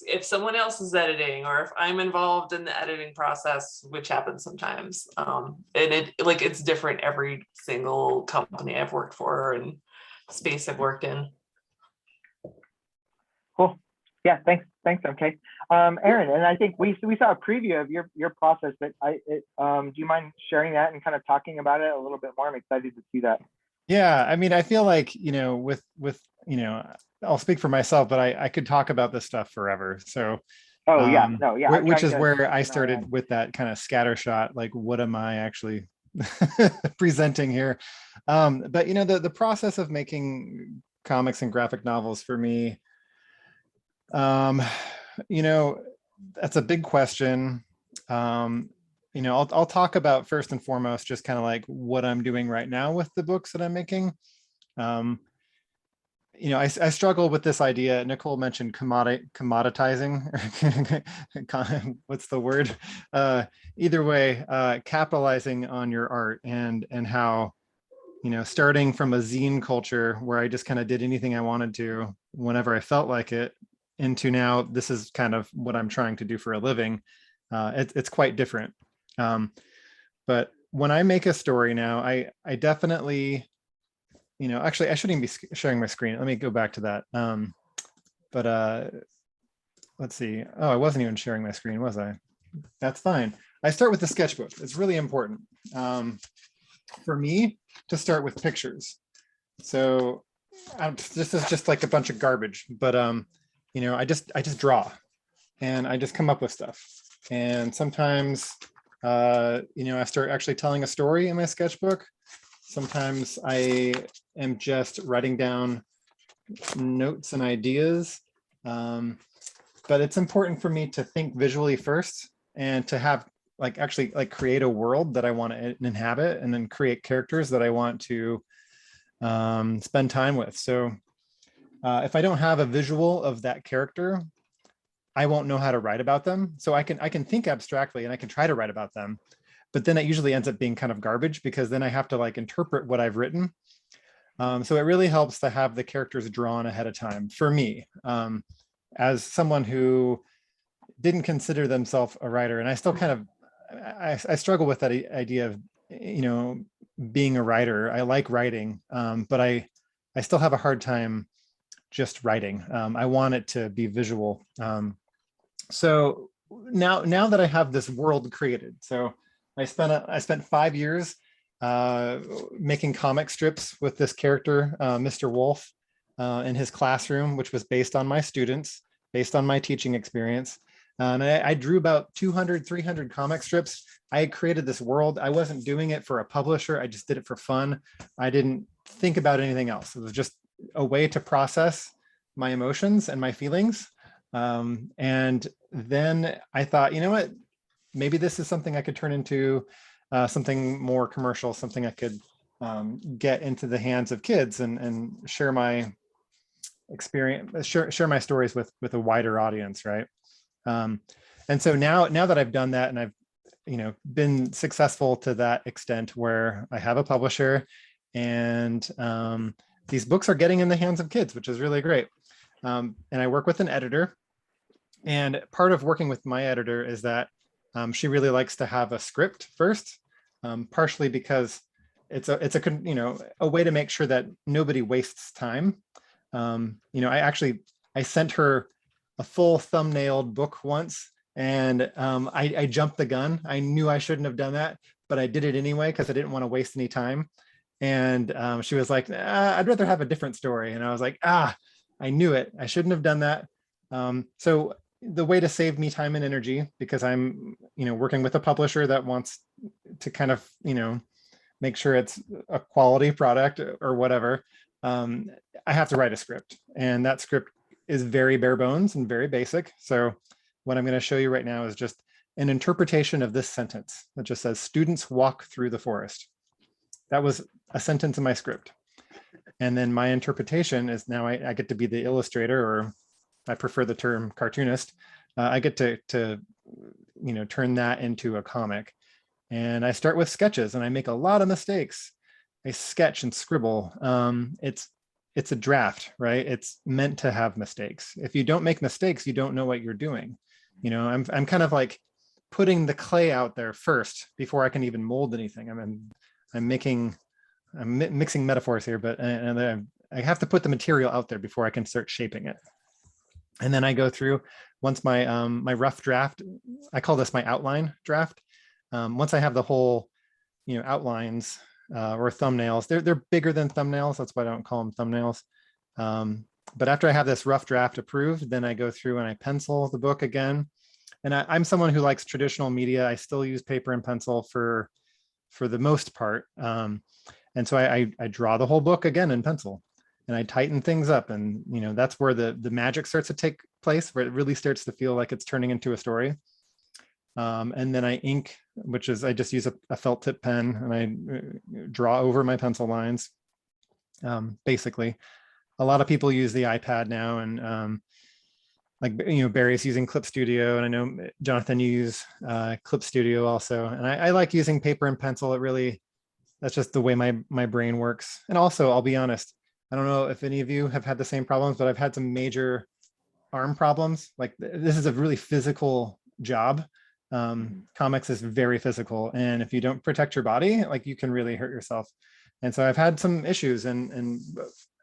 if someone else is editing or if I'm involved in the editing process, which happens sometimes. And it's different every single company I've worked for and space I've worked in. Cool. Yeah, thanks, okay. Aron, and I think we saw a preview of your process, but do you mind sharing that and kind of talking about it a little bit more? I'm excited to see that. Yeah, I mean, I feel like, with I'll speak for myself, but I could talk about this stuff forever. So which is where I started with that kind of scattershot, like, what am I actually presenting here? But the process of making comics and graphic novels for me, that's a big question. I'll talk about first and foremost just kind of like what I'm doing right now with the books that I'm making. I struggle with this idea. Nicole mentioned commoditizing. What's the word? Either way, capitalizing on your art and how, starting from a zine culture where I just kind of did anything I wanted to whenever I felt like it, into now this is kind of what I'm trying to do for a living. It's quite different. But when I make a story now, I definitely, actually I shouldn't be sharing my screen. Let me go back to that. Let's see. Oh, I wasn't even sharing my screen, was I? That's fine. I start with the sketchbook. It's really important for me to start with pictures. So this is just like a bunch of garbage, but I just draw and I just come up with stuff. And sometimes, I start actually telling a story in my sketchbook. Sometimes I am just writing down notes and ideas. But it's important for me to think visually first and to have actually create a world that I want to inhabit, and then create characters that I want to spend time with. So if I don't have a visual of that character, I won't know how to write about them. So I can think abstractly and I can try to write about them, but then it usually ends up being kind of garbage because then I have to interpret what I've written. So it really helps to have the characters drawn ahead of time for me, as someone who didn't consider themselves a writer. And I still kind of, I struggle with that idea of, being a writer. I like writing, but I still have a hard time just writing. I want it to be visual. So now that I have this world created, so I spent 5 years making comic strips with this character, Mr. Wolf, in his classroom, which was based on my students, based on my teaching experience. And I drew about 200, 300 comic strips. I created this world. I wasn't doing it for a publisher. I just did it for fun. I didn't think about anything else. It was just a way to process my emotions and my feelings. And then I thought, you know what, maybe this is something I could turn into something more commercial, something I could get into the hands of kids and share my experience, share my stories with a wider audience, right? And so now that I've done that and I've been successful to that extent where I have a publisher and these books are getting in the hands of kids, which is really great. And I work with an editor, and part of working with my editor is that she really likes to have a script first, partially because it's a way to make sure that nobody wastes time. I sent her a full thumbnailed book once, and I jumped the gun. I knew I shouldn't have done that, but I did it anyway because I didn't want to waste any time. And she was like, I'd rather have a different story. And I was like, I knew it. I shouldn't have done that. So the way to save me time and energy, because I'm, working with a publisher that wants to kind of, make sure it's a quality product or whatever, I have to write a script, and that script is very bare bones and very basic. So what I'm going to show you right now is just an interpretation of this sentence that just says, students walk through the forest. That was a sentence in my script. And then my interpretation is now I get to be the illustrator, or I prefer the term cartoonist. I get to turn that into a comic. And I start with sketches, and I make a lot of mistakes. I sketch and scribble. It's a draft, right? It's meant to have mistakes. If you don't make mistakes, you don't know what you're doing. I'm kind of like putting the clay out there first before I can even mold anything. I'm mixing metaphors here, but I have to put the material out there before I can start shaping it. And then I go through, once my my rough draft, I call this my outline draft. Once I have the whole, outlines or thumbnails, they're bigger than thumbnails. That's why I don't call them thumbnails. But after I have this rough draft approved, then I go through and I pencil the book again. And I'm someone who likes traditional media. I still use paper and pencil for the most part. And so I draw the whole book again in pencil, and I tighten things up. And, that's where the magic starts to take place, where it really starts to feel like it's turning into a story. And then I ink, which is, I just use a felt tip pen, and I draw over my pencil lines. Basically, a lot of people use the iPad now, and Barry's using Clip Studio, and I know Jonathan, you use Clip Studio also. And I like using paper and pencil. That's just the way my brain works. And also, I'll be honest, I don't know if any of you have had the same problems, but I've had some major arm problems. Like, this is a really physical job. Comics is very physical, and if you don't protect your body, like, you can really hurt yourself. And so I've had some issues, and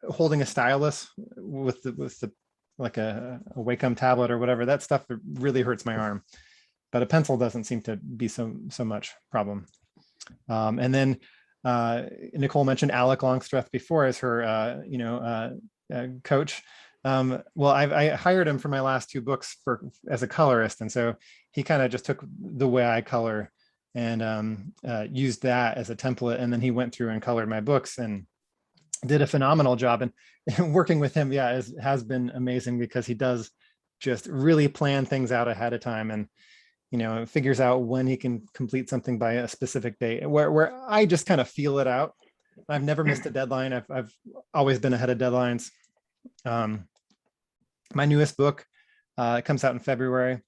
holding a stylus with the like a Wacom tablet or whatever, that stuff really hurts my arm. But a pencil doesn't seem to be so much problem. And then Nicole mentioned Alec Longstreth before as her coach. Well, I hired him for my last two books as a colorist, and so he kind of just took the way I color and used that as a template, and then he went through and colored my books and did a phenomenal job. And working with him, has been amazing, because he does just really plan things out ahead of time, and figures out when he can complete something by a specific date, where I just kind of feel it out. I've never missed a deadline. I've always been ahead of deadlines. My newest book comes out in February.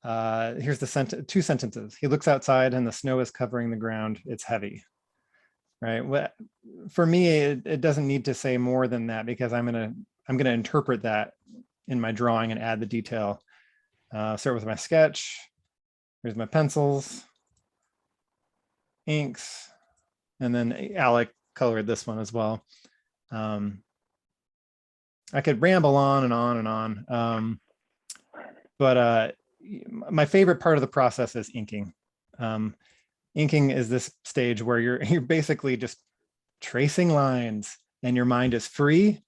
Here's the two sentences. He looks outside and the snow is covering the ground. It's heavy, right? For me, it doesn't need to say more than that, because I'm gonna interpret that in my drawing and add the detail. Start with my sketch. Here's my pencils, inks, and then Alec colored this one as well. I could ramble on and on and on, but my favorite part of the process is inking. Inking is this stage where you're basically just tracing lines, and your mind is free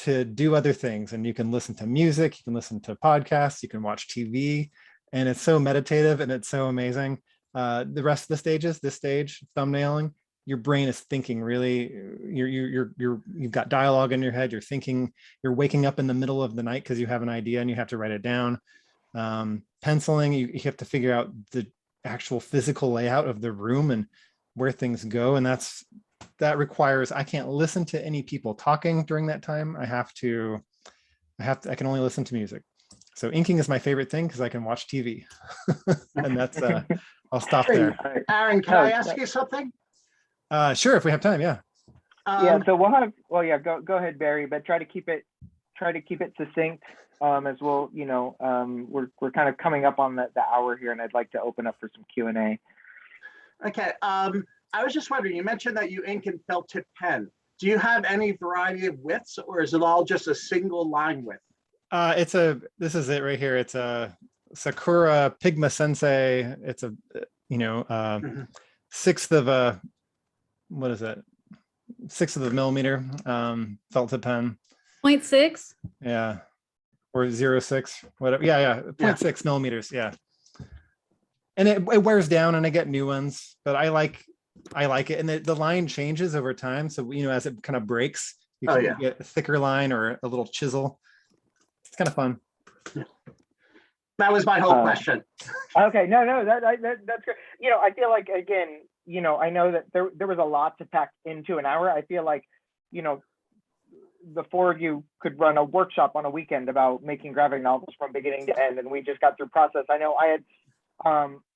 to do other things. And you can listen to music, you can listen to podcasts, you can watch TV, and it's so meditative and it's so amazing. The rest of the stages, this stage, thumbnailing, your brain is thinking really. You've got dialogue in your head. You're thinking. You're waking up in the middle of the night because you have an idea and you have to write it down. Penciling, you have to figure out the actual physical layout of the room and where things go, and that requires, I can't listen to any people talking during that time. I can only listen to music. So inking is my favorite thing, because I can watch TV. And that's I'll stop there. Aaron, can I ask you something? Sure, if we have time. Yeah. So we'll have, go ahead, Barry, but try to keep it succinct, as well. We're kind of coming up on the hour here, and I'd like to open up for some Q&A. Okay. I was just wondering, you mentioned that you ink in felt tip pen. Do you have any variety of widths, or is it all just a single line width? This is it right here. It's a Sakura Pigma Sensei. It's a, sixth of a, what is it? 1/6 of a millimeter felt tip pen. 0.6. Yeah. Or 0.6, whatever. Yeah. 0.6 millimeters. Yeah. And it wears down and I get new ones, but I like it. And the line changes over time. So, as it kind of breaks, you can get a thicker line or a little chisel. It's kind of fun. That was my whole question. Okay, no, that's great. I feel like, again, I know that there was a lot to pack into an hour. I feel like, the four of you could run a workshop on a weekend about making graphic novels from beginning to end, and we just got through process. I know I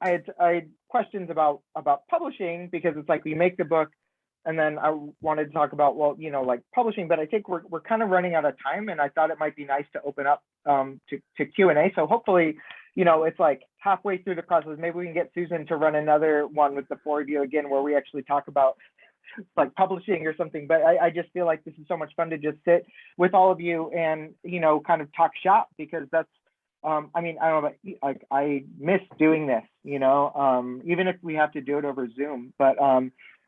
had questions about publishing, because it's like we make the book, and then I wanted to talk about, like publishing, but I think we're kind of running out of time, and I thought it might be nice to open up to Q&A. So hopefully, it's like halfway through the process, maybe we can get Susan to run another one with the four of you again, where we actually talk about like publishing or something. But I just feel like this is so much fun to just sit with all of you and, kind of talk shop, because that's, I don't know, but like I miss doing this, even if we have to do it over Zoom, but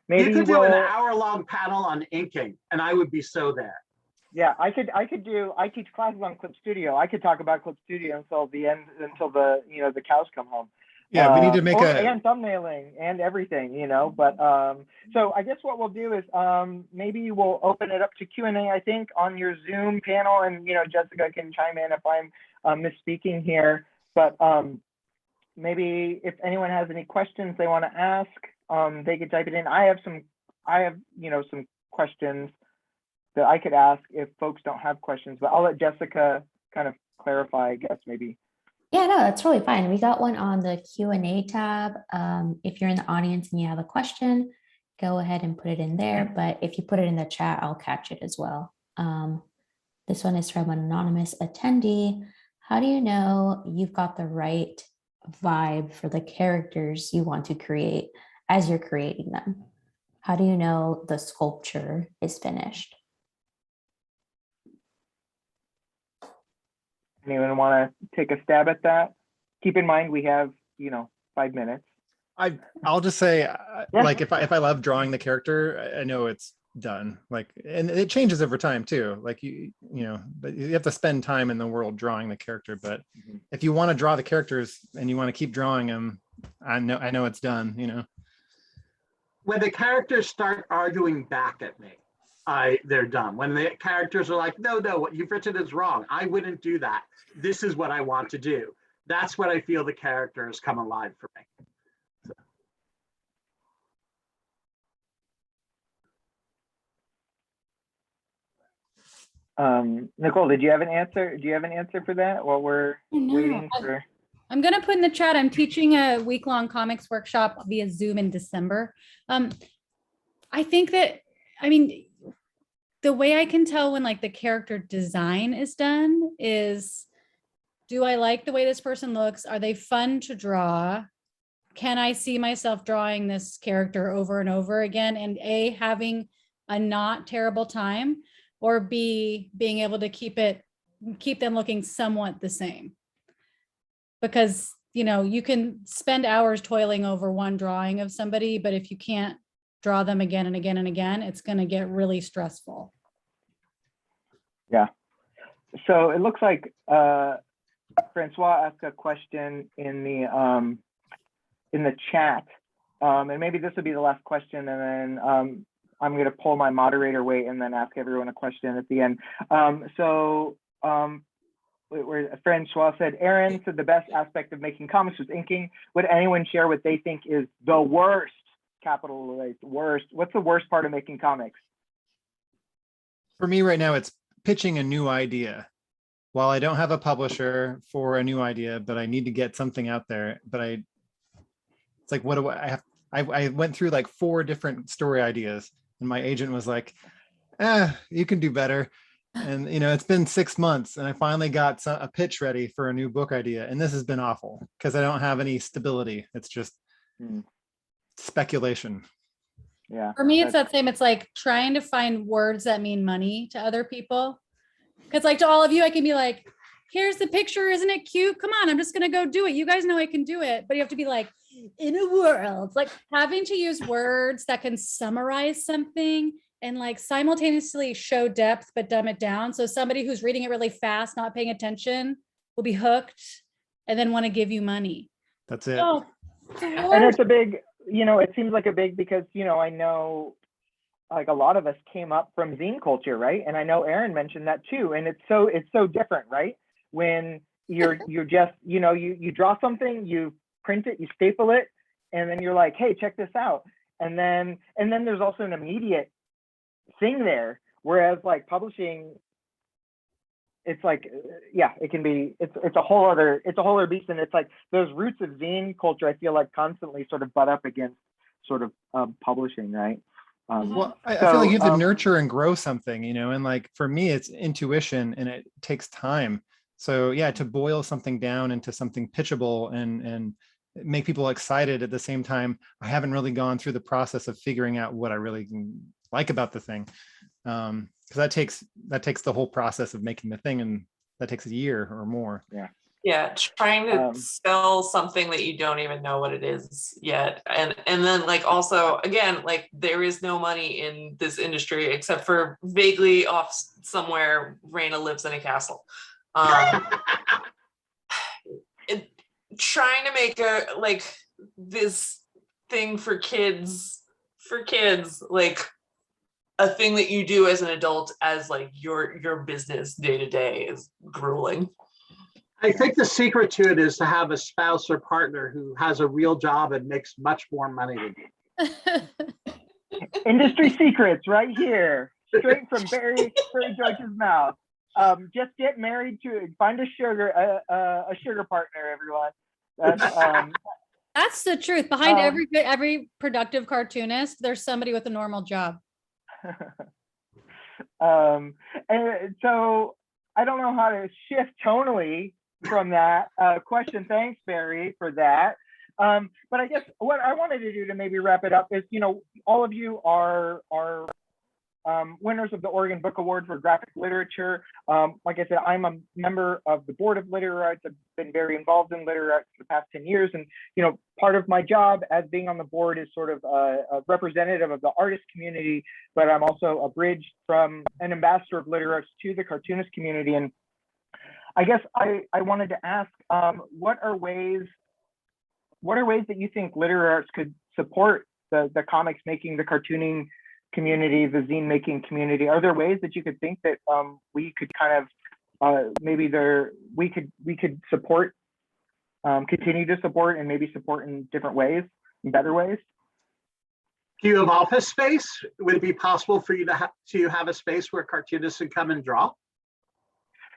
maybe you could do an hour-long panel on inking and I would be so there. Yeah, I teach classes on Clip Studio. I could talk about Clip Studio until the end, until the cows come home. Yeah, we need to make and thumbnailing and everything, but so I guess what we'll do is maybe we'll open it up to Q&A, I think, on your Zoom panel, and Jessica can chime in if I'm misspeaking here, but maybe if anyone has any questions they want to ask, they could type it in. I have some questions that I could ask if folks don't have questions, but I'll let Jessica kind of clarify, I guess, maybe. Yeah, no, that's really fine. We got one on the Q&A tab. If you're in the audience and you have a question, go ahead and put it in there. But if you put it in the chat, I'll catch it as well. This one is from an anonymous attendee. How do you know you've got the right vibe for the characters you want to create as you're creating them? How do you know the sculpture is finished? Anyone want to take a stab at that? Keep in mind, we have, 5 minutes. I'll just say, like, if I love drawing the character, I know it's done. Like, and it changes over time too. Like but you have to spend time in the world drawing the character. But if you want to draw the characters and you want to keep drawing them, I know it's done. When the characters start arguing back at me, they're done. When the characters are like, no, what you've written is wrong. I wouldn't do that. This is what I want to do. That's when I feel the characters come alive for me. Nicole, did you have an answer? Do you have an answer for that while we're waiting for? I'm going to put in the chat, I'm teaching a week-long comics workshop via Zoom in December. I think that, the way I can tell when like the character design is done is, do I like the way this person looks? Are they fun to draw? Can I see myself drawing this character over and over again? And A, having a not terrible time, or B, being able to keep them looking somewhat the same. Because, you can spend hours toiling over one drawing of somebody, but if you can't draw them again and again and again, it's going to get really stressful. Yeah. So it looks like Francois asked a question in the chat, and maybe this will be the last question, and then I'm going to pull my moderator weight and then ask everyone a question at the end. Where Francois said, Aron said the best aspect of making comics was inking. Would anyone share what they think is the worst, capitalized worst? What's the worst part of making comics? For me right now, it's pitching a new idea. While I don't have a publisher for a new idea, but I need to get something out there, it's like, what do I have? I went through like 4 different story ideas, and my agent was like, you can do better. And it's been 6 months, and I finally got a pitch ready for a new book idea, and this has been awful because I don't have any stability. It's just speculation. Yeah. For me, it's that same. It's like trying to find words that mean money to other people. Because like to all of you, I can be like, here's the picture. Isn't it cute? Come on, I'm just going to go do it. You guys know I can do it. But you have to be like, in a world, like having to use words that can summarize something and like simultaneously show depth but dumb it down. So somebody who's reading it really fast, not paying attention, will be hooked and then want to give you money. That's it. Oh, And it's a big, it seems like a big, because, I know like a lot of us came up from zine culture, right? And I know Aron mentioned that too. And it's so different, right? When you're just, you draw something, you print it, you staple it, and then you're like, hey, check this out. And then there's also an immediate thing there. Whereas like publishing, it's like, it can be, it's a whole other beast. And it's like those roots of zine culture, I feel like constantly sort of butt up against sort of publishing, right? Well, I feel like you have to nurture and grow something, and like for me, it's intuition and it takes time. So yeah, to boil something down into something pitchable and make people excited at the same time, I haven't really gone through the process of figuring out what I really like about the thing. Because that takes the whole process of making the thing, and that takes a year or more. Yeah, trying to sell something that you don't even know what it is yet. And then like also, again, like there is no money in this industry except for vaguely off somewhere, Raina lives in a castle. Trying to make this thing for kids, like a thing that you do as an adult as like your business day to day is grueling. I think the secret to it is to have a spouse or partner who has a real job and makes much more money than you. Industry secrets right here, straight from Barry Deutsch's mouth. Just get married find a sugar partner, everyone. That's the truth. Behind every productive cartoonist, there's somebody with a normal job. And so I don't know how to shift tonally from that question. Thanks, Barry, for that. But I guess what I wanted to do to maybe wrap it up is, all of you are winners of the Oregon Book Award for graphic literature. Like I said, I'm a member of the board of literary arts. I've been very involved in literary arts for the past 10 years. And, part of my job as being on the board is sort of a representative of the artist community, but I'm also a bridge from an ambassador of literary arts to the cartoonist community. And I guess I wanted to ask, what are ways that you think literary arts could support the comics making, the cartooning community, the zine making community? Are there ways that you could think that we could kind of we could support, continue to support, and maybe support in different ways, in better ways? Do you have office space? Would it be possible for you to have a space where cartoonists can come and draw?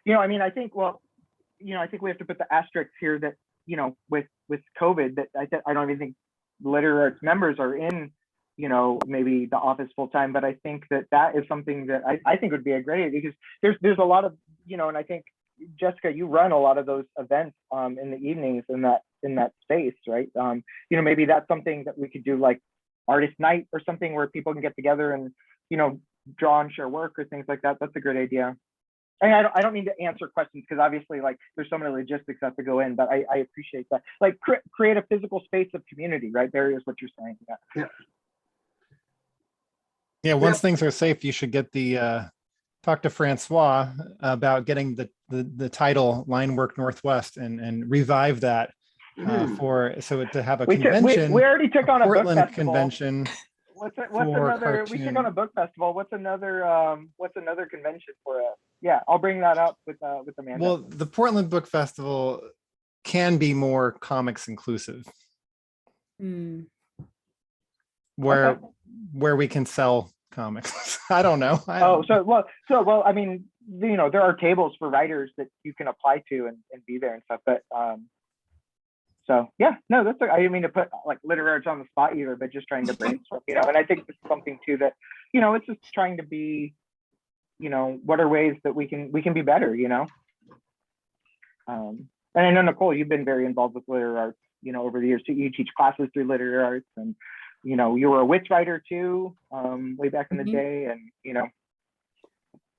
I think, I think we have to put the asterisk here that, with COVID, that I don't even think literary arts members are in, maybe the office full time, but I think that is something that I think would be a great idea, because there's a lot of, and I think, Jessica, you run a lot of those events in the evenings in that space, right? Maybe that's something that we could do, like artist night or something, where people can get together and, draw and share work or things like that. That's a great idea. I don't mean to answer questions, because obviously, like, there's so many logistics that have to go in, but I appreciate that. Like, create a physical space of community, right? Barry, is what you're saying. Yeah, once things are safe, you should get talk to Francois about getting the title Line Work Northwest and revive that to have a convention. We already took on a book Portland festival. Convention. What's another? We took on a book festival. What's another convention for us? Yeah, I'll bring that up with Amanda. Well, the Portland Book Festival can be more comics inclusive, where we can sell comics. I don't know. Well, I mean, there are tables for writers that you can apply to and be there and stuff. But so yeah, no, I didn't mean to put like literary arts on the spot either, but just trying to brainstorm, And I think this is something too that, it's just trying to be, what are ways that we can be better, and I know, Nicole, you've been very involved with literary arts, over the years too. You teach classes through literary arts, and you were a witch writer too, way back in the day, and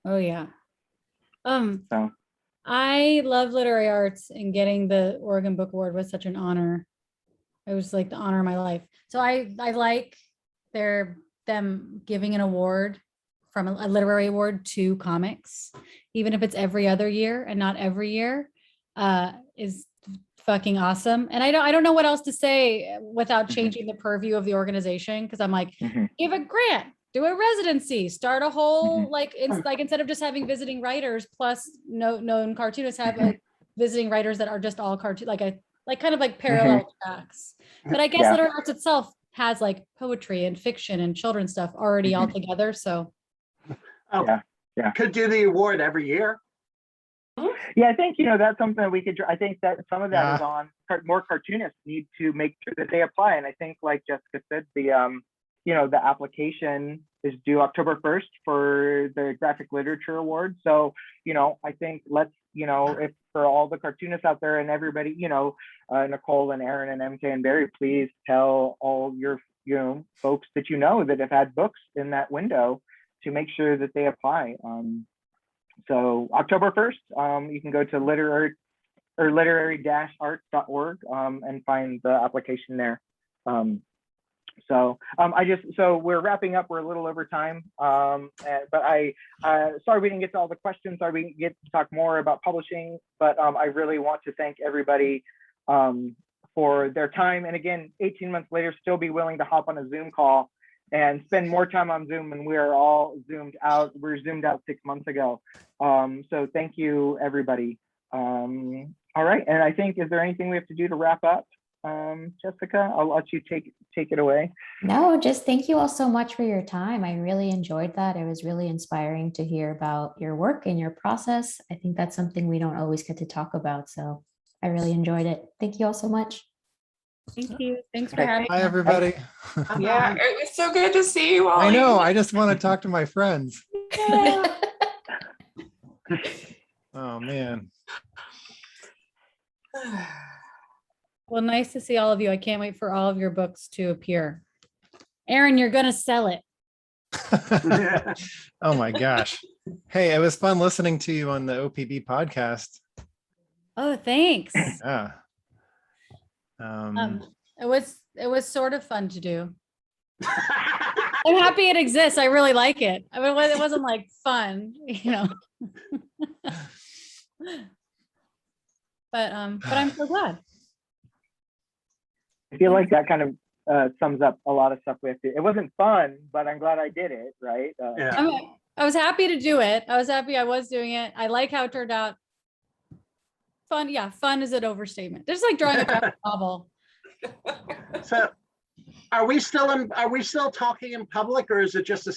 Oh yeah. So I love literary arts, and getting the Oregon Book Award was such an honor. It was like the honor of my life. So I like them giving an award from a literary award to comics, even if it's every other year and not every year, is fucking awesome. And I don't know what else to say without changing the purview of the organization, because I'm like, give a grant, do a residency, start a whole like instead of just having visiting writers plus known cartoonists, have like visiting writers that are just all cartoon, like kind of like parallel tracks. But I guess literary arts itself has like poetry and fiction and children's stuff already all together. So could do the award every year. Yeah, I think, that's something that we could, I think that some of that is on, more cartoonists need to make sure that they apply. And I think, like Jessica said, the application is due October 1st for the Graphic Literature Award. So, I think let's, if for all the cartoonists out there and everybody, Nicole and Aron and MK and Barry, please tell all your, folks that that have had books in that window to make sure that they apply. So October 1st, you can go to literary-arts.org and find the application there. So we're wrapping up. We're a little over time, but sorry we didn't get to all the questions. Sorry we didn't get to talk more about publishing, but I really want to thank everybody for their time. And again, 18 months later, still be willing to hop on a Zoom call and spend more time on Zoom, and we are all zoomed out. We're zoomed out 6 months ago. So thank you, everybody. All right, and I think, is there anything we have to do to wrap up? Jessica, I'll let you take it away. No, just thank you all so much for your time. I really enjoyed that. It was really inspiring to hear about your work and your process. I think that's something we don't always get to talk about. So I really enjoyed it. Thank you all so much. Thank you. Thanks for having me. Hi, everybody. Yeah, it was so good to see you all. I know. I just want to talk to my friends. Oh, man. Well, nice to see all of you. I can't wait for all of your books to appear. Aron, you're going to sell it. Oh, my gosh. Hey, it was fun listening to you on the OPB podcast. Oh, thanks. Yeah. It was sort of fun to do. I'm happy it exists. I really like it. I mean, it wasn't like fun, but I'm so glad. I feel like that kind of sums up a lot of stuff we have to. It wasn't fun, but I'm glad I did it, right? I was happy to do it. I was happy I was doing it. I like how it turned out. Fun, yeah, fun is an overstatement. Just like drawing a graphic novel. So are we still talking in public, or is it just a